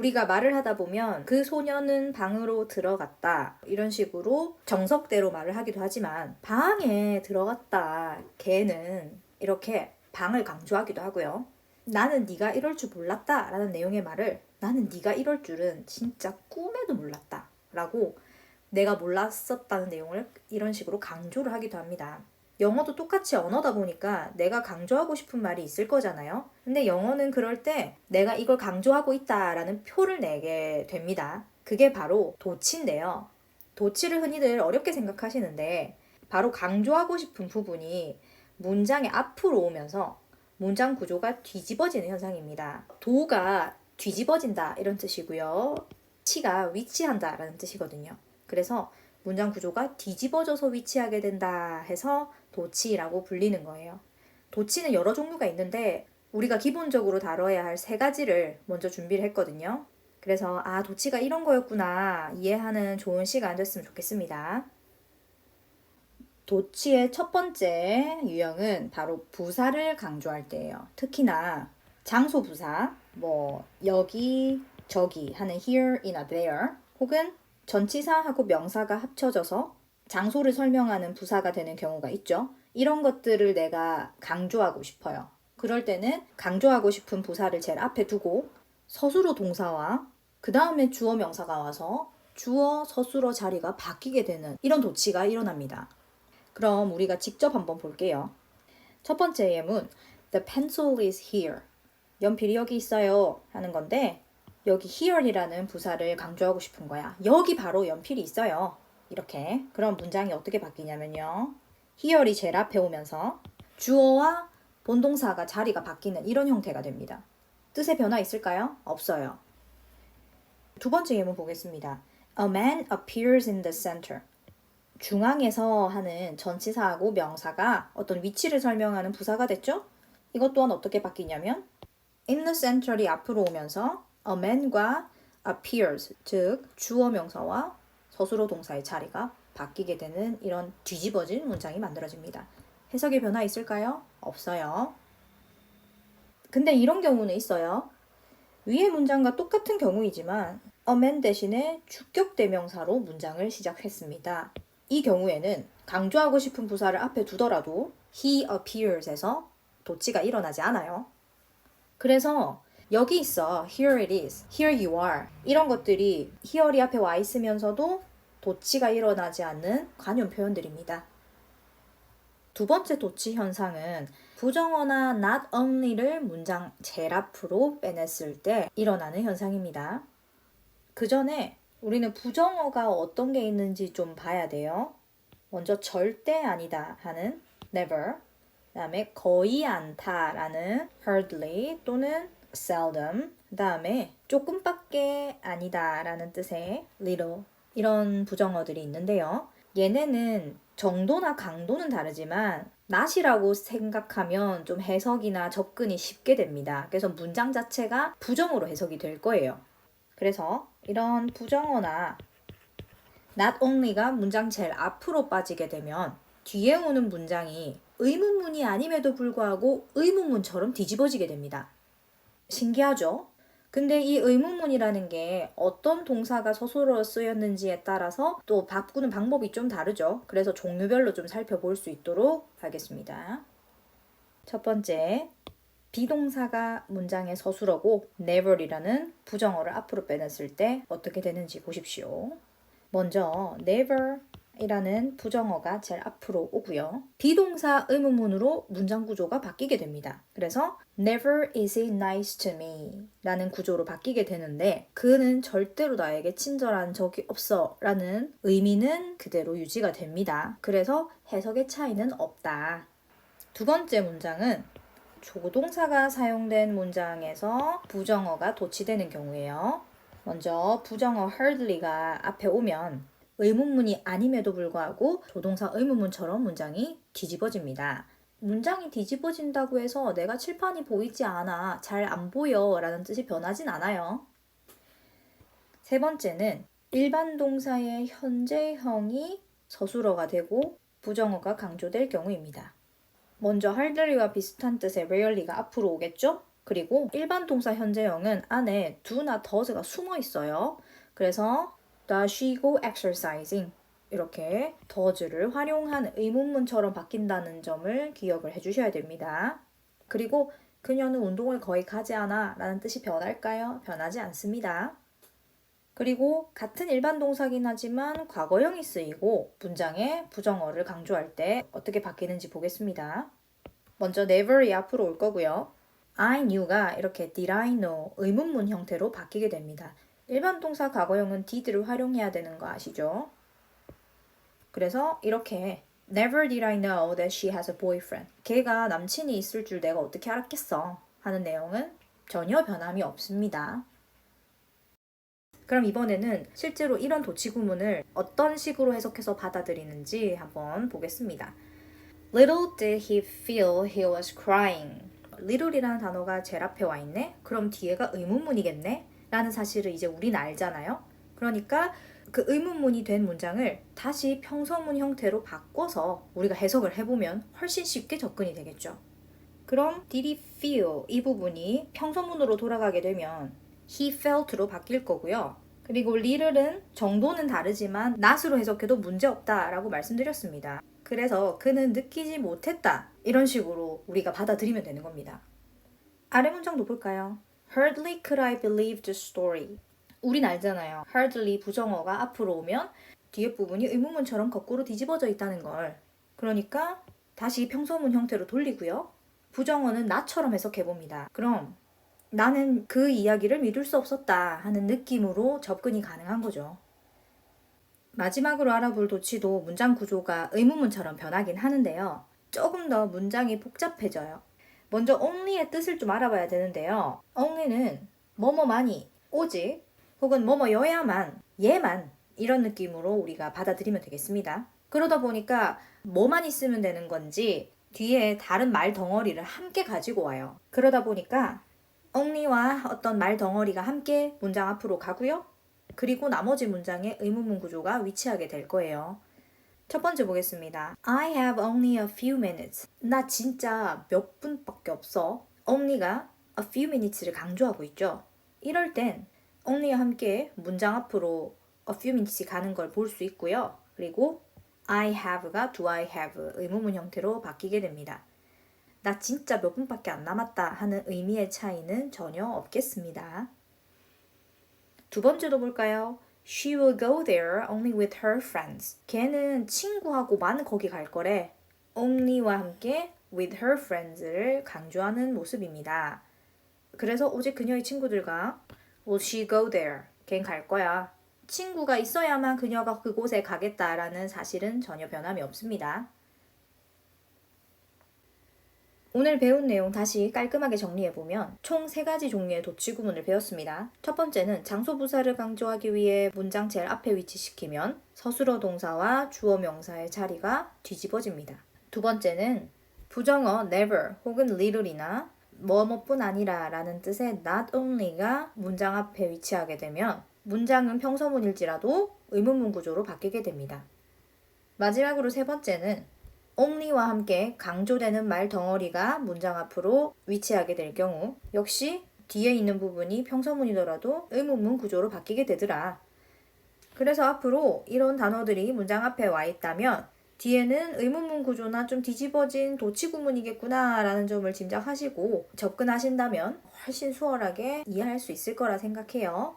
우리가 말을 하다 보면 그 소녀는 방으로 들어갔다 이런 식으로 정석대로 말을 하기도 하지만 방에 들어갔다 걔는 이렇게 방을 강조하기도 하고요. 나는 네가 이럴 줄 몰랐다 라는 내용의 말을 나는 네가 이럴 줄은 진짜 꿈에도 몰랐다 라고 내가 몰랐었다는 내용을 이런 식으로 강조를 하기도 합니다. 영어도 똑같이 언어다 보니까 내가 강조하고 싶은 말이 있을 거잖아요. 근데 영어는 그럴 때 내가 이걸 강조하고 있다라는 표를 내게 됩니다. 그게 바로 도치인데요. 도치를 흔히들 어렵게 생각하시는데 바로 강조하고 싶은 부분이 문장의 앞으로 오면서 문장 구조가 뒤집어지는 현상입니다. 도가 뒤집어진다 이런 뜻이고요. 치가 위치한다 라는 뜻이거든요. 그래서 문장 구조가 뒤집어져서 위치하게 된다 해서 도치라고 불리는 거예요. 도치는 여러 종류가 있는데 우리가 기본적으로 다뤄야 할 세 가지를 먼저 준비를 했거든요. 그래서 도치가 이런 거였구나 이해하는 좋은 시간 됐으면 좋겠습니다. 도치의 첫 번째 유형은 바로 부사를 강조할 때예요. 특히나 장소 부사, 여기, 저기 하는 here이나 there 혹은 전치사하고 명사가 합쳐져서 장소를 설명하는 부사가 되는 경우가 있죠. 이런 것들을 내가 강조하고 싶어요. 그럴 때는 강조하고 싶은 부사를 제일 앞에 두고 서술어 동사와 그 다음에 주어 명사가 와서 주어 서술어 자리가 바뀌게 되는 이런 도치가 일어납니다. 그럼 우리가 직접 한번 볼게요. 첫 번째 예문 The pencil is here. 연필이 여기 있어요 하는 건데 여기 here이라는 부사를 강조하고 싶은 거야. 여기 바로 연필이 있어요. 이렇게. 그럼 문장이 어떻게 바뀌냐면요. here이 제일 앞에 오면서 주어와 본동사가 자리가 바뀌는 이런 형태가 됩니다. 뜻의 변화 있을까요? 없어요. 두 번째 예문 보겠습니다. A man appears in the center. 중앙에서 하는 전치사하고 명사가 어떤 위치를 설명하는 부사가 됐죠? 이것 또한 어떻게 바뀌냐면 in the center이 앞으로 오면서 a man과 appears, 즉 주어 명사와 서술어 동사의 자리가 바뀌게 되는 이런 뒤집어진 문장이 만들어집니다. 해석의 변화 있을까요? 없어요. 근데 이런 경우는 있어요. 위의 문장과 똑같은 경우이지만 a man 대신에 주격 대명사로 문장을 시작했습니다. 이 경우에는 강조하고 싶은 부사를 앞에 두더라도 he appears에서 도치가 일어나지 않아요. 그래서 여기 있어, here it is, here you are 이런 것들이 here이 앞에 와 있으면서도 도치가 일어나지 않는 관용 표현들입니다. 두 번째 도치 현상은 부정어나 not only를 문장 제일 앞으로 빼냈을 때 일어나는 현상입니다. 그 전에 우리는 부정어가 어떤 게 있는지 좀 봐야 돼요. 먼저 절대 아니다 하는 never, 그 다음에 거의 않다라는 hardly 또는 seldom, 그 다음에 조금밖에 아니다라는 뜻의 little 이런 부정어들이 있는데요. 얘네는 정도나 강도는 다르지만 not이라고 생각하면 좀 해석이나 접근이 쉽게 됩니다. 그래서 문장 자체가 부정어로 해석이 될 거예요. 그래서 이런 부정어나 not only가 문장 제일 앞으로 빠지게 되면 뒤에 오는 문장이 의문문이 아님에도 불구하고 의문문처럼 뒤집어지게 됩니다. 신기하죠? 근데 이 의문문이라는 게 어떤 동사가 서술어로 쓰였는지에 따라서 또 바꾸는 방법이 좀 다르죠. 그래서 종류별로 좀 살펴볼 수 있도록 하겠습니다. 첫 번째, 비동사가 문장의 서술어고 never이라는 부정어를 앞으로 빼냈을 때 어떻게 되는지 보십시오. 먼저 never이라는 부정어가 제일 앞으로 오고요. 비동사 의문문으로 문장 구조가 바뀌게 됩니다. 그래서 never is he nice to me 라는 구조로 바뀌게 되는데 그는 절대로 나에게 친절한 적이 없어 라는 의미는 그대로 유지가 됩니다. 그래서 해석의 차이는 없다. 두 번째 문장은 조동사가 사용된 문장에서 부정어가 도치되는 경우예요. 먼저 부정어 hardly가 앞에 오면 의문문이 아님에도 불구하고 조동사 의문문처럼 문장이 뒤집어집니다. 문장이 뒤집어진다고 해서 내가 칠판이 보이지 않아, 잘 안 보여 라는 뜻이 변하진 않아요. 세 번째는 일반 동사의 현재형이 서술어가 되고 부정어가 강조될 경우입니다. 먼저 hardly와 비슷한 뜻의 rarely가 앞으로 오겠죠? 그리고 일반 동사 현재형은 안에 do나 does가 숨어 있어요. 그래서 Does she go exercising? 이렇게 does를 활용한 의문문처럼 바뀐다는 점을 기억을 해주셔야 됩니다. 그리고 그녀는 운동을 거의 가지 않아 라는 뜻이 변할까요? 변하지 않습니다. 그리고 같은 일반 동사긴 하지만 과거형이 쓰이고 문장에 부정어를 강조할 때 어떻게 바뀌는지 보겠습니다. 먼저 never이 앞으로 올 거고요. I knew가 이렇게 did I know 의문문 형태로 바뀌게 됩니다. 일반 동사 과거형은 did를 활용해야 되는 거 아시죠? 그래서 이렇게 Never did I know that she has a boyfriend. 걔가 남친이 있을 줄 내가 어떻게 알았겠어? 하는 내용은 전혀 변함이 없습니다. 그럼 이번에는 실제로 이런 도치구문을 어떤 식으로 해석해서 받아들이는지 한번 보겠습니다. Little did he feel he was crying. little이라는 단어가 제일 앞에 와 있네? 그럼 뒤에가 의문문이겠네? 라는 사실을 이제 우린 알잖아요. 그러니까 그 의문문이 된 문장을 다시 평서문 형태로 바꿔서 우리가 해석을 해보면 훨씬 쉽게 접근이 되겠죠. 그럼 did he feel 이 부분이 평서문으로 돌아가게 되면 he felt로 바뀔 거고요. 그리고 little은 정도는 다르지만 not으로 해석해도 문제없다라고 말씀드렸습니다. 그래서 그는 느끼지 못했다 이런 식으로 우리가 받아들이면 되는 겁니다. 아래 문장도 볼까요? Hardly could I believe the story. 우린 알잖아요. hardly 부정어가 앞으로 오면 뒤에 부분이 의문문처럼 거꾸로 뒤집어져 있다는 걸. 그러니까 다시 평서문 형태로 돌리고요. 부정어는 나처럼 해석해봅니다. 그럼 나는 그 이야기를 믿을 수 없었다 하는 느낌으로 접근이 가능한 거죠. 마지막으로 알아볼 도치도 문장 구조가 의문문처럼 변하긴 하는데요. 조금 더 문장이 복잡해져요. 먼저 only의 뜻을 좀 알아봐야 되는데요. only는 뭐뭐만이, 오직, 혹은 뭐뭐여야만, 얘만 이런 느낌으로 우리가 받아들이면 되겠습니다. 그러다 보니까 뭐만 있으면 되는 건지 뒤에 다른 말 덩어리를 함께 가지고 와요. 그러다 보니까 only와 어떤 말 덩어리가 함께 문장 앞으로 가고요. 그리고 나머지 문장에 의문문 구조가 위치하게 될 거예요. 첫 번째 보겠습니다. I have only a few minutes. 나 진짜 몇 분밖에 없어. only가 a few minutes를 강조하고 있죠. 이럴 땐 only와 함께 문장 앞으로 a few minutes이 가는 걸 볼 수 있고요. 그리고 I have가 do I have 의문문 형태로 바뀌게 됩니다. 나 진짜 몇 분밖에 안 남았다 하는 의미의 차이는 전혀 없겠습니다. 두 번째도 볼까요? She will go there only with her friends. 걔는 친구하고만 거기 갈 거래. only와 함께 with her friends를 강조하는 모습입니다. 그래서 오직 그녀의 친구들과 will she go there? 걘 갈 거야. 친구가 있어야만 그녀가 그곳에 가겠다라는 사실은 전혀 변함이 없습니다. 오늘 배운 내용 다시 깔끔하게 정리해보면 총 3가지 종류의 도치구문을 배웠습니다. 첫 번째는 장소 부사를 강조하기 위해 문장 제일 앞에 위치시키면 서술어 동사와 주어 명사의 자리가 뒤집어집니다. 두 번째는 부정어 never 혹은 little이나 뭐뭐뿐 아니라 라는 뜻의 not only가 문장 앞에 위치하게 되면 문장은 평서문일지라도 의문문 구조로 바뀌게 됩니다. 마지막으로 세 번째는 only와 함께 강조되는 말 덩어리가 문장 앞으로 위치하게 될 경우 역시 뒤에 있는 부분이 평서문이더라도 의문문 구조로 바뀌게 되더라. 그래서 앞으로 이런 단어들이 문장 앞에 와 있다면 뒤에는 의문문 구조나 좀 뒤집어진 도치구문이겠구나 라는 점을 짐작하시고 접근하신다면 훨씬 수월하게 이해할 수 있을 거라 생각해요.